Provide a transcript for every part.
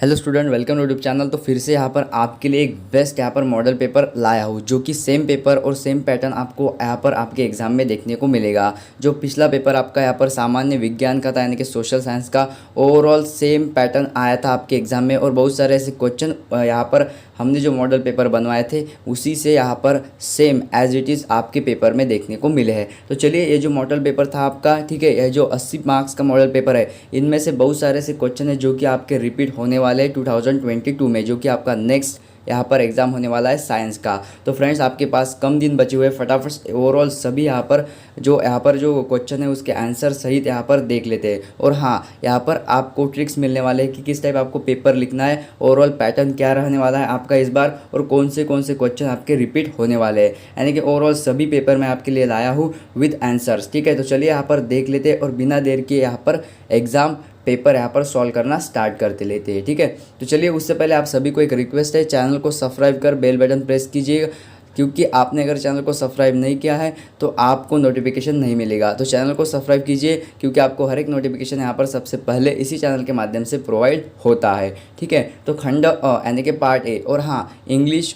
Hello student, welcome to YouTube channel. तो फिर से यहाँ पर आपके लिए एक बेस्ट यहाँ पर मॉडल पेपर लाया हूँ, जो कि सेम पेपर और सेम पैटर्न आपको यहाँ पर आपके एग्जाम में देखने को मिलेगा। जो पिछला पेपर आपका यहाँ पर सामान्य विज्ञान का था, यानी कि सोशल साइंस का, ओवरऑल सेम पैटर्न आया था आपके एग्जाम में और बहुत सारे ऐसे क्वेश्चन यहाँ पर हमने जो मॉडल पेपर बनवाए थे उसी से यहाँ पर सेम एज इट इज़ आपके पेपर में देखने को मिले हैं। तो चलिए, ये जो मॉडल पेपर था आपका, ठीक है, ये जो 80 मार्क्स का मॉडल पेपर है, इनमें से बहुत सारे ऐसे क्वेश्चन है जो कि आपके रिपीट होने वाले हैं 2022 में, जो कि आपका नेक्स्ट यहाँ पर एग्ज़ाम होने वाला है साइंस का। तो फ्रेंड्स, आपके पास कम दिन बचे हुए, फटाफट से ओवरऑल सभी यहाँ पर जो क्वेश्चन है उसके आंसर सहित यहाँ पर देख लेते हैं। और हाँ, यहाँ पर आपको ट्रिक्स मिलने वाले हैं कि किस टाइप आपको पेपर लिखना है, ओवरऑल पैटर्न क्या रहने वाला है आपका इस बार, और कौन से क्वेश्चन आपके रिपीट होने वाले हैं। यानी कि ओवरऑल सभी पेपर मैं आपके लिए लाया हूँ विद आंसर्स। ठीक है, तो चलिए यहाँ पर देख लेते हैं और बिना देर के यहाँ पर एग्ज़ाम पेपर यहाँ पर सॉल्व करना स्टार्ट करते लेते हैं। ठीक है, तो चलिए, उससे पहले आप सभी को एक रिक्वेस्ट है, चैनल को सब्सक्राइब कर बेल बटन प्रेस कीजिएगा, क्योंकि आपने अगर चैनल को सब्सक्राइब नहीं किया है तो आपको नोटिफिकेशन नहीं मिलेगा। तो चैनल को सब्सक्राइब कीजिए, क्योंकि आपको हर एक नोटिफिकेशन यहाँ पर सबसे पहले इसी चैनल के माध्यम से प्रोवाइड होता है। ठीक है, तो खंड यानी कि पार्ट ए, और हाँ, इंग्लिश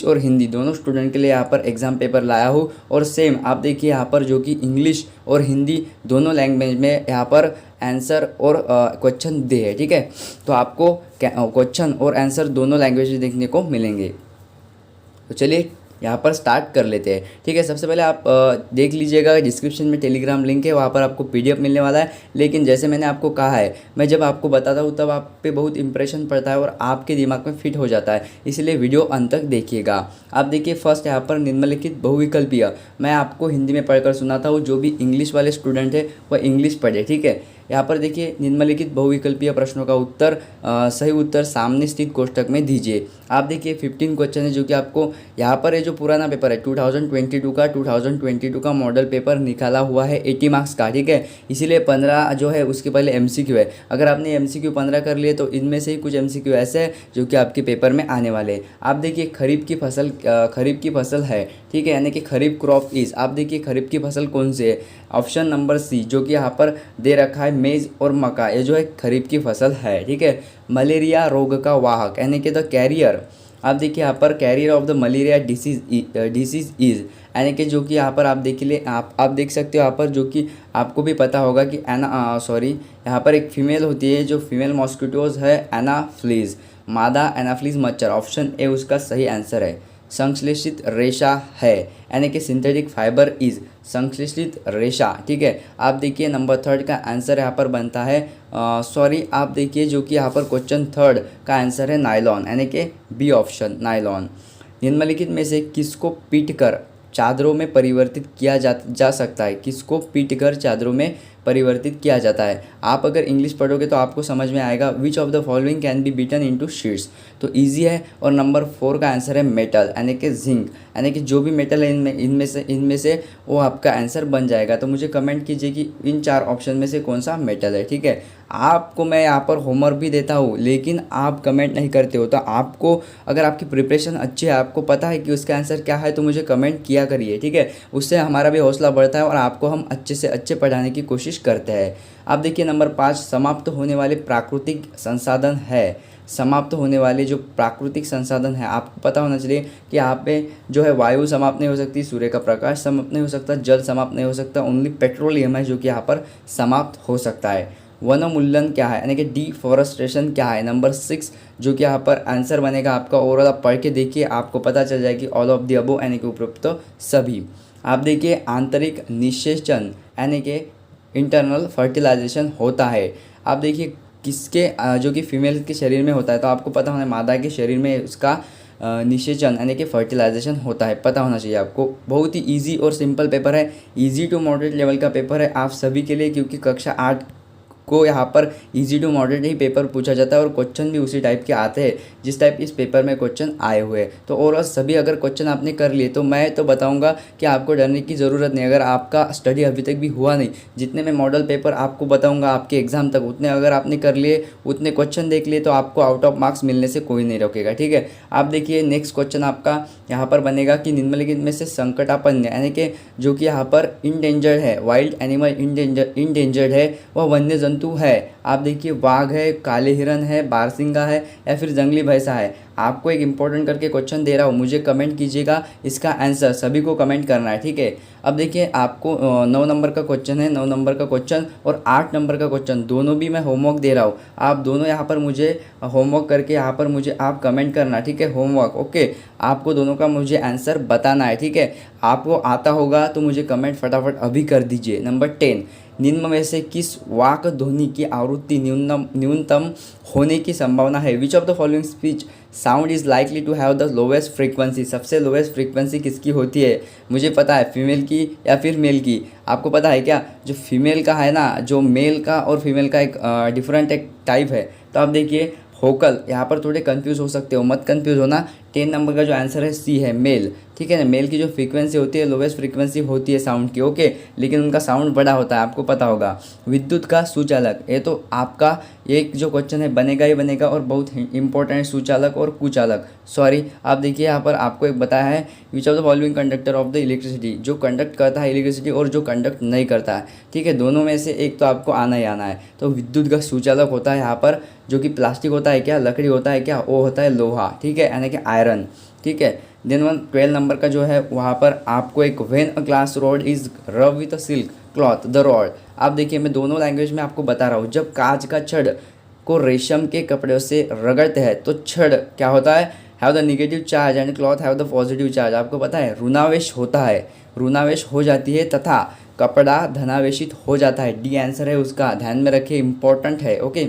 और हिंदी दोनों स्टूडेंट के लिए यहाँ पर एग्ज़ाम पेपर लाया हूँ। और सेम आप देखिए यहाँ पर, जो कि इंग्लिश और हिंदी दोनों लैंग्वेज में यहाँ पर आंसर और क्वेश्चन दे है। ठीक है, तो आपको क्वेश्चन और आंसर दोनों लैंग्वेज में देखने को मिलेंगे। तो चलिए यहाँ पर स्टार्ट कर लेते हैं। ठीक है, सबसे पहले आप देख लीजिएगा, डिस्क्रिप्शन में टेलीग्राम लिंक है, वहाँ पर आपको पीडीएफ मिलने वाला है। लेकिन जैसे मैंने आपको कहा है, मैं जब आपको बताता हूँ तब आप पे बहुत इंप्रेशन पड़ता है और आपके दिमाग में फिट हो जाता है, इसलिए वीडियो अंत तक देखिएगा। आप देखिए, फर्स्ट यहाँ पर निम्नलिखित बहुविकल्पीय, मैं आपको हिंदी में पढ़कर सुनाता हूँ, जो भी इंग्लिश वाले स्टूडेंट है वह इंग्लिश पढ़े। ठीक है, यहाँ पर देखिए, निम्नलिखित बहुविकल्पीय प्रश्नों का उत्तर सही उत्तर सामने स्थित कोष्ठक में दीजिए। आप देखिए 15 क्वेश्चन है, जो कि आपको यहाँ पर जो पुराना पेपर है 2022 का मॉडल पेपर निकाला हुआ है 80 मार्क्स का। ठीक है, इसीलिए 15 जो है उसके पहले एमसीक्यू है। अगर आपने एमसीक्यू 15 कर लिए तो इनमें से ही कुछ एमसीक्यू ऐसे हैं जो कि आपके पेपर में आने वाले हैं। आप देखिए, खरीफ की फसल है। ठीक है, यानी कि खरीफ क्रॉप इज, आप देखिए खरीफ की फसल कौन सी है, ऑप्शन नंबर सी, जो कि यहाँ पर दे रखा है मेज और मक्का, ये जो है खरीफ की फसल है। ठीक है, मलेरिया रोग का वाहक यानी कि द कैरियर, आप देखिए यहाँ पर carrier of the malaria disease is, यानी कि जो कि यहाँ पर आप देख लिए, आप देख सकते हो यहाँ पर, जो कि आपको भी पता होगा कि यहाँ पर एक फीमेल होती है, जो फीमेल मॉस्किटोज है एनाफ्लीज, मादा एनाफ्लीज मच्छर, ऑप्शन ए उसका सही आंसर है। संश्लेषित रेशा है, यानी कि सिंथेटिक फाइबर इज संश्लेषित रेशा। ठीक है, आप देखिए नंबर 3 का आंसर यहाँ पर बनता है आप देखिए, जो कि यहाँ पर क्वेश्चन 3 का आंसर है नायलॉन, यानी कि बी ऑप्शन नायलॉन। निम्नलिखित में से किसको पीटकर चादरों में परिवर्तित किया जा सकता है, किसको पीटकर चादरों में परिवर्तित किया जाता है। आप अगर इंग्लिश पढ़ोगे तो आपको समझ में आएगा, विच of the following can be beaten into sheets, तो इजी है। और नंबर 4 का आंसर है मेटल, यानी कि जिंक, यानी कि जो भी मेटल है इनमें से वो आपका आंसर बन जाएगा। तो मुझे कमेंट कीजिए कि इन 4 ऑप्शन में से कौन सा मेटल है। ठीक है, आपको मैं यहाँ पर होमवर्क भी देता हूँ, लेकिन आप कमेंट नहीं करते हो। तो आपको, अगर आपकी प्रिपरेशन अच्छी है, आपको पता है कि उसका आंसर क्या है, तो मुझे कमेंट किया करिए। ठीक है, उससे हमारा भी हौसला बढ़ता है और आपको हम अच्छे से अच्छे पढ़ाने की कोशिश करते हैं। आप देखिए नंबर 5, समाप्त होने वाले प्राकृतिक संसाधन है। समाप्त होने वाले जो प्राकृतिक संसाधन है, आपको पता होना चाहिए कि यहाँ पे जो है वायु समाप्त नहीं हो सकती, सूर्य का प्रकाश समाप्त नहीं हो सकता, जल समाप्त नहीं हो सकता, ओनली पेट्रोलियम है जो कि यहाँ पर समाप्त हो सकता है। वनोन्मूलन क्या है, यानी कि डिफॉरेस्टेशन क्या है, नंबर 6, जो कि यहाँ पर आंसर बनेगा आपका। ओवरऑल आप पढ़ के देखिए, आपको पता चल जाएगी ऑल ऑफ द अबव, यानी कि उपरोक्त सभी। आप देखिए आंतरिक निषेचन, यानी कि इंटरनल फर्टिलाइजेशन होता है। आप देखिए किसके जो कि फीमेल के शरीर में होता है, तो आपको पता होना है मादा के शरीर में उसका निषेचन यानी कि फर्टिलाइजेशन होता है, पता होना चाहिए आपको। बहुत ही इजी और सिंपल पेपर है, इजी टू मॉडरेट लेवल का पेपर है आप सभी के लिए, क्योंकि कक्षा 8 को यहाँ पर इजी टू मॉडरेट ही पेपर पूछा जाता है और क्वेश्चन भी उसी टाइप के आते हैं जिस टाइप इस पेपर में क्वेश्चन आए हुए हैं। तो ओवरऑल सभी अगर क्वेश्चन आपने कर लिए तो मैं तो बताऊंगा कि आपको डरने की ज़रूरत नहीं। अगर आपका स्टडी अभी तक भी हुआ नहीं, जितने मैं मॉडल पेपर आपको बताऊँगा आपके एग्जाम तक, उतने अगर आपने कर लिए, उतने क्वेश्चन देख लिए, तो आपको आउट ऑफ मार्क्स मिलने से कोई नहीं रोकेगा। ठीक है, आप देखिए नेक्स्ट क्वेश्चन आपका यहाँ पर बनेगा कि निम्नलिखित में से संकटापन्न, यानी कि जो कि यहाँ पर इंडेंजर्ड है, वाइल्ड एनिमल इंडेंजर्ड है, वह वन्य जंतु जंतु है, आप देखिए वाघ है, काले हिरन है, बारसिंगा है या फिर जंगली भैंसा है। आपको एक इंपॉर्टेंट करके क्वेश्चन दे रहा हूँ, मुझे कमेंट कीजिएगा इसका आंसर, सभी को कमेंट करना है, ठीक है। अब देखिए आपको 9 नंबर का क्वेश्चन है, 9 नंबर का क्वेश्चन और 8 नंबर का क्वेश्चन दोनों भी मैं होमवर्क दे रहा हूँ। आप दोनों यहाँ पर मुझे होमवर्क करके यहाँ पर मुझे आप कमेंट करना, ठीक है, होमवर्क, ओके। आपको दोनों का मुझे आंसर बताना है, ठीक है। आपको आता होगा तो मुझे कमेंट फटाफट अभी कर दीजिए। नंबर 10, निम्न में से किस वाक् ध्वनि की आवृत्ति न्यूनतम होने की संभावना है? Which of the following speech sound is likely to have the lowest frequency? सबसे लोवेस्ट फ्रीक्वेंसी किसकी होती है? मुझे पता है, फीमेल की या फिर मेल की। आपको पता है क्या? जो फीमेल का है ना, जो मेल का और फीमेल का एक डिफरेंट एक टाइप है। तो आप देखिए होकल, यहाँ पर थोड़े कंफ्यूज हो सकते हो, मत कंफ्यूज होना। 10 नंबर का जो आंसर है सी है, मेल, ठीक है ना। मेल की जो फ्रीक्वेंसी होती है लोवेस्ट फ्रीक्वेंसी होती है साउंड की, ओके, लेकिन उनका साउंड बड़ा होता है, आपको पता होगा। विद्युत का सुचालक, ये तो आपका एक जो क्वेश्चन है बनेगा ही बनेगा और बहुत इंपॉर्टेंट है, सुचालक और कुचालक। सॉरी, आप देखिए यहाँ पर आपको एक बताया है, which of the following conductor of the electricity, जो कंडक्ट करता है इलेक्ट्रिसिटी और जो कंडक्ट नहीं करता है, ठीक है, दोनों में से एक तो आपको आना ही आना है। तो विद्युत का सुचालक होता है यहाँ पर, जो कि प्लास्टिक होता है क्या, लकड़ी होता है क्या, वो होता है लोहा, ठीक है, यानी कि आयरन, ठीक है। देन 12 नंबर का जो है वहाँ पर आपको एक when a glass rod is rub with a silk cloth the rod. आप देखिए मैं दोनों लैंग्वेज में आपको बता रहा हूँ। जब कांच का छड़ को रेशम के कपड़े से रगड़ते हैं तो छड़ क्या होता है, have the negative charge and cloth have the positive charge. आपको पता है ऋणावेश होता है, ऋणावेश हो जाती है तथा कपड़ा धनावेशित हो जाता है। डी आंसर है उसका, ध्यान में रखिए, इंपॉर्टेंट है, ओके।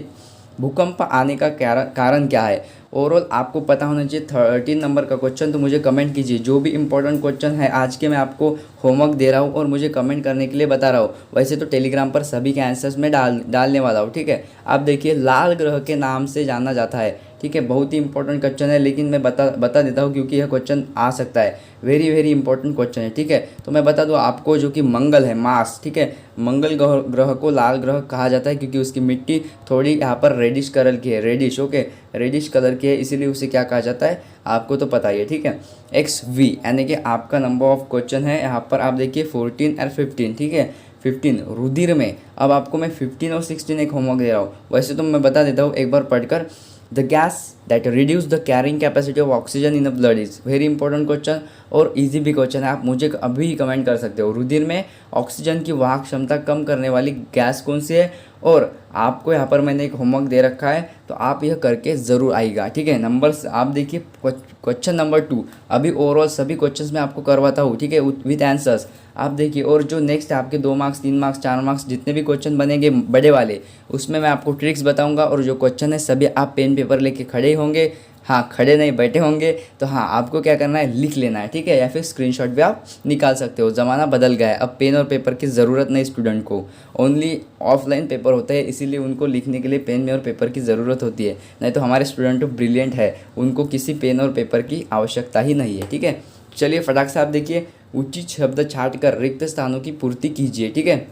भूकंप आने का कारण क्या है? ओवरऑल आपको पता होना चाहिए। 13 नंबर का क्वेश्चन तो मुझे कमेंट कीजिए, जो भी इंपॉर्टेंट क्वेश्चन है आज के मैं आपको होमवर्क दे रहा हूँ और मुझे कमेंट करने के लिए बता रहा हूँ। वैसे तो टेलीग्राम पर सभी के आंसर्स में डालने वाला हूँ, ठीक है। आप देखिए लाल ग्रह के नाम से जाना जाता है, ठीक है, बहुत ही इंपॉर्टेंट क्वेश्चन है, लेकिन मैं बता देता हूँ क्योंकि यह क्वेश्चन आ सकता है, वेरी वेरी इंपॉर्टेंट क्वेश्चन है, ठीक है। तो मैं बता दूँ आपको, जो कि मंगल है, मार्स, ठीक है, मंगल ग्रह को लाल ग्रह कहा जाता है क्योंकि उसकी मिट्टी थोड़ी यहाँ पर रेडिश कलर की है, रेडिश, ओके, रेडिश कलर की है, इसीलिए उसे क्या कहा जाता है आपको तो पता ही है, ठीक है। XV यानी कि आपका नंबर ऑफ क्वेश्चन है यहाँ पर, आप देखिए 14 और 15, ठीक है, 15 रुधिर में। अब आपको मैं 15 और 16 एक होमवर्क दे रहा हूँ, वैसे तो मैं बता देता हूँ एक बार पढ़कर। The gas that reduce the carrying capacity of oxygen in the blood is, very important question और इजी भी क्वेश्चन है, आप मुझे अभी कमेंट कर सकते हो। रुधिर में ऑक्सीजन की वाहक क्षमता कम करने वाली गैस कौन सी है? और आपको यहाँ पर मैंने एक होमवर्क दे रखा है, तो आप यह करके ज़रूर आइएगा, ठीक है। नंबर्स आप देखिए, क्वेश्चन नंबर 2, अभी ओवरऑल सभी क्वेश्चंस मैं आपको करवाता हूँ, ठीक है, विथ आंसर्स। आप देखिए, और जो नेक्स्ट आपके 2 मार्क्स 3 मार्क्स 4 मार्क्स जितने भी क्वेश्चन बनेंगे बड़े वाले, उसमें मैं आपको ट्रिक्स बताऊंगा। और जो क्वेश्चन है सभी आप पेन पेपर लेके खड़े होंगे, हाँ, खड़े नहीं बैठे होंगे, तो हाँ आपको क्या करना है, लिख लेना है, ठीक है, या फिर स्क्रीनशॉट भी आप निकाल सकते हो। ज़माना बदल गया है, अब पेन और पेपर की ज़रूरत नहीं स्टूडेंट को, ओनली ऑफलाइन पेपर होते हैं, इसीलिए उनको लिखने के लिए पेन में और पेपर की ज़रूरत होती है। नहीं तो हमारे स्टूडेंट तो ब्रिलियंट है, उनको किसी पेन और पेपर की आवश्यकता ही नहीं है, ठीक है। चलिए फटाक से आप देखिए, उचित शब्द छाट कर रिक्त स्थानों की पूर्ति कीजिए, ठीक है।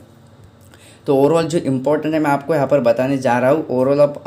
तो ओवरऑल जो इम्पोर्टेंट है मैं आपको यहाँ पर बताने जा रहा हूँ। ओवरऑल आप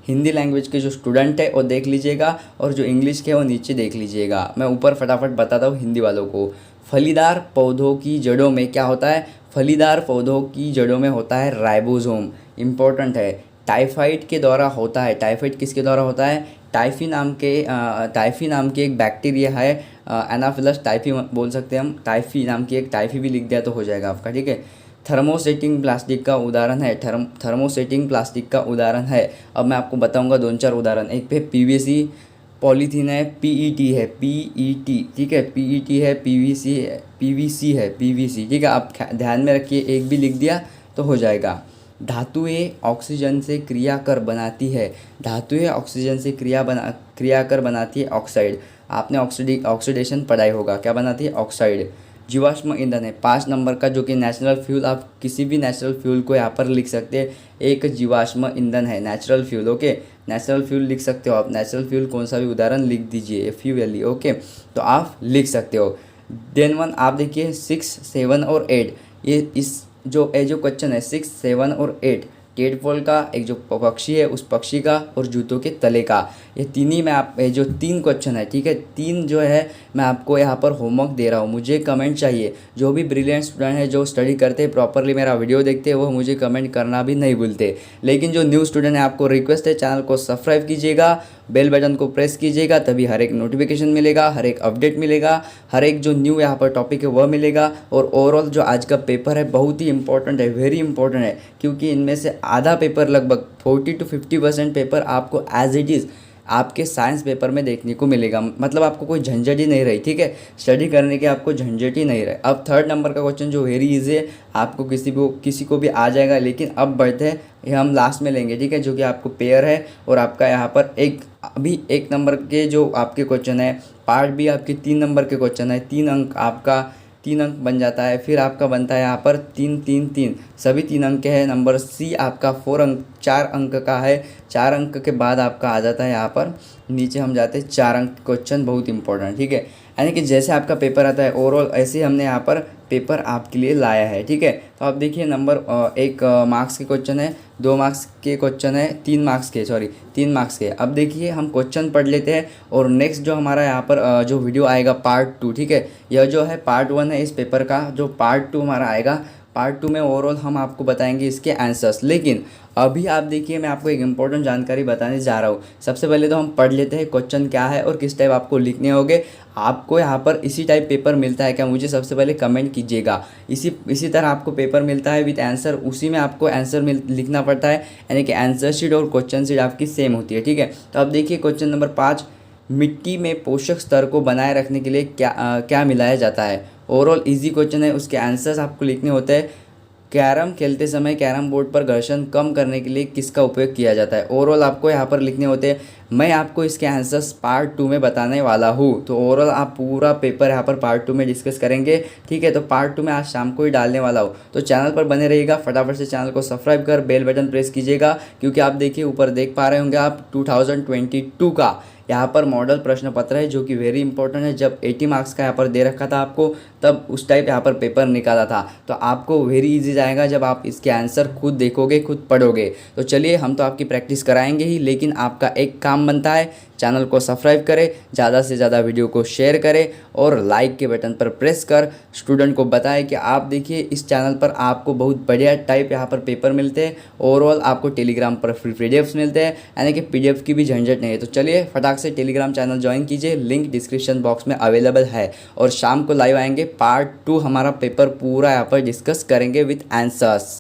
हिंदी लैंग्वेज के जो स्टूडेंट है वो देख लीजिएगा, और जो इंग्लिश के वो नीचे देख लीजिएगा। मैं ऊपर फटाफट बताता हूँ हिंदी वालों को। फलीदार पौधों की जड़ों में क्या होता है? फलीदार पौधों की जड़ों में होता है राइबोसोम, इम्पोर्टेंट है। टाइफाइड के द्वारा होता है, टाइफाइड किसके द्वारा होता है? टाइफी नाम की एक बैक्टीरिया है, एनाफिलस टाइफी बोल सकते हैं हम, टाइफी नाम की एक, टाइफी भी लिख दिया तो हो जाएगा आपका, ठीक है। थर्मोसेटिंग प्लास्टिक का उदाहरण है, थर्मोसेटिंग प्लास्टिक का उदाहरण है। अब मैं आपको बताऊंगा 2-4 उदाहरण। एक पे PVC पॉलीथीन है, PET है, PET, ठीक है, PET है, PVC है, PVC, ठीक है। आप ध्यान में रखिए, एक भी लिख दिया तो हो जाएगा। धातुएं ऑक्सीजन से क्रिया कर बनाती है, धातुएं ऑक्सीजन से क्रिया कर बनाती है ऑक्साइड। आपने ऑक्सीडेशन पढ़ाई होगा, क्या बनाती है? ऑक्साइड। जीवाश्म ईंधन है 5 नंबर का, जो कि नेचुरल फ्यूल, आप किसी भी नेचुरल फ्यूल को यहाँ पर लिख सकते हैं। एक जीवाश्म ईंधन है, natural fuel, okay, natural fuel लिख सकते हो आप। नेचुरल फ्यूल कौन सा भी उदाहरण लिख दीजिए, FUEL, ओके, तो आप लिख सकते हो। देन 1 आप देखिए 6, 7 और 8, ये जो क्वेश्चन है 6, 7 और 8 केटफॉल का, एक जो पक्षी है उस पक्षी का, और जूतों के तले का। ये तीन ही मैं आप जो 3 क्वेश्चन है, ठीक है, 3 जो है मैं आपको यहाँ पर होमवर्क दे रहा हूँ। मुझे कमेंट चाहिए, जो भी ब्रिलियंट स्टूडेंट है, जो स्टडी करते हैं प्रॉपरली, मेरा वीडियो देखते हैं, वो मुझे कमेंट करना भी नहीं भूलते। लेकिन जो न्यू स्टूडेंट है, आपको रिक्वेस्ट है, चैनल को सब्सक्राइब कीजिएगा, बेल बटन को प्रेस कीजिएगा, तभी हर एक नोटिफिकेशन मिलेगा, हर एक अपडेट मिलेगा, हर एक जो न्यू यहाँ पर टॉपिक है वह मिलेगा। और ओवरऑल जो आज का पेपर है बहुत ही इंपॉर्टेंट है, वेरी इंपॉर्टेंट है, क्योंकि इनमें से आधा पेपर, लगभग 40 to 50% पेपर आपको एज इट इज़ आपके साइंस पेपर में देखने को मिलेगा। मतलब आपको कोई झंझट ही नहीं रही, ठीक है, स्टडी करने की आपको झंझट ही नहीं रहे। अब 3rd नंबर का क्वेश्चन जो वेरी इजी है, आपको किसी को भी आ जाएगा, लेकिन अब बढ़ते हैं, ये हम लास्ट में लेंगे, ठीक है, जो कि आपको पेयर है। और आपका यहाँ पर अभी 1 नंबर के जो आपके क्वेश्चन है, पार्ट भी आपके 3 नंबर के क्वेश्चन है, 3 अंक आपका 3 अंक बन जाता है। फिर आपका बनता है यहाँ पर 3 3 3, सभी 3 अंक के हैं। नंबर सी आपका 4 अंक का है। 4 अंक के बाद आपका आ जाता है यहाँ पर नीचे हम जाते हैं 4 अंक क्वेश्चन, बहुत इंपॉर्टेंट, ठीक है। यानी कि जैसे आपका पेपर आता है ओवरऑल, ऐसे हमने यहाँ पर पेपर आपके लिए लाया है, ठीक है। तो आप देखिए, नंबर 1 मार्क्स के क्वेश्चन है, 2 मार्क्स के क्वेश्चन है, 3 मार्क्स के। अब देखिए हम क्वेश्चन पढ़ लेते हैं, और नेक्स्ट जो हमारा यहाँ पर जो वीडियो आएगा पार्ट 2, ठीक है। यह जो है पार्ट 1 है इस पेपर का, जो पार्ट 2 हमारा आएगा, पार्ट 2 में ओवरऑल हम आपको बताएंगे इसके आंसर्स। लेकिन अभी आप देखिए, मैं आपको एक इंपॉर्टेंट जानकारी बताने जा रहा हूँ। सबसे पहले तो हम पढ़ लेते हैं क्वेश्चन क्या है और किस टाइप आपको लिखने होंगे। आपको यहाँ पर इसी टाइप पेपर मिलता है क्या, मुझे सबसे पहले कमेंट कीजिएगा। इसी तरह आपको पेपर मिलता है विद आंसर, उसी में आपको आंसर लिखना पड़ता है, यानी कि आंसर शीट और क्वेश्चन शीट आपकी सेम होती है, ठीक है। तो अब देखिए क्वेश्चन नंबर 5, मिट्टी में पोषक स्तर को बनाए रखने के लिए क्या मिलाया जाता है। ओवरऑल इजी क्वेश्चन है, उसके आंसर्स आपको लिखने होते हैं। कैरम खेलते समय कैरम बोर्ड पर घर्षण कम करने के लिए किसका उपयोग किया जाता है। ओवरऑल आपको यहाँ पर लिखने होते हैं। मैं आपको इसके आंसर्स पार्ट 2 में बताने वाला हूँ, तो ओवरऑल आप पूरा पेपर यहाँ पर पार्ट 2 में डिस्कस करेंगे, ठीक है। तो पार्ट 2 में आज शाम को ही डालने वाला हूँ, तो चैनल पर बने रहिएगा। फटाफट से चैनल को सब्सक्राइब कर बेल बटन प्रेस कीजिएगा, क्योंकि आप देखिए ऊपर देख पा रहे होंगे आप 2022 का यहाँ पर मॉडल प्रश्न पत्र है, जो कि वेरी इंपॉर्टेंट है। जब 80 मार्क्स का यहाँ पर दे रखा था आपको, तब उस टाइप यहाँ पर पेपर निकाला था, तो आपको वेरी इजी जाएगा जब आप इसके आंसर खुद देखोगे, खुद पढ़ोगे। तो चलिए, हम तो आपकी प्रैक्टिस कराएंगे ही, लेकिन आपका एक काम बनता है, चैनल को सब्सक्राइब करें, ज़्यादा से ज़्यादा वीडियो को शेयर करें, और लाइक के बटन पर प्रेस कर स्टूडेंट को बताएं कि आप देखिए इस चैनल पर आपको बहुत बढ़िया टाइप यहाँ पर पेपर मिलते हैं। ओवरऑल आपको टेलीग्राम पर फ्री पीडीएफ्स मिलते हैं, यानी कि पीडीएफ की भी झंझट नहीं है। तो चलिए फटाक से टेलीग्राम चैनल ज्वाइन कीजिए, लिंक डिस्क्रिप्शन बॉक्स में अवेलेबल है। और शाम को लाइव आएंगे, पार्ट 2 हमारा पेपर पूरा यहाँ पर डिस्कस करेंगे विथ आंसर्स।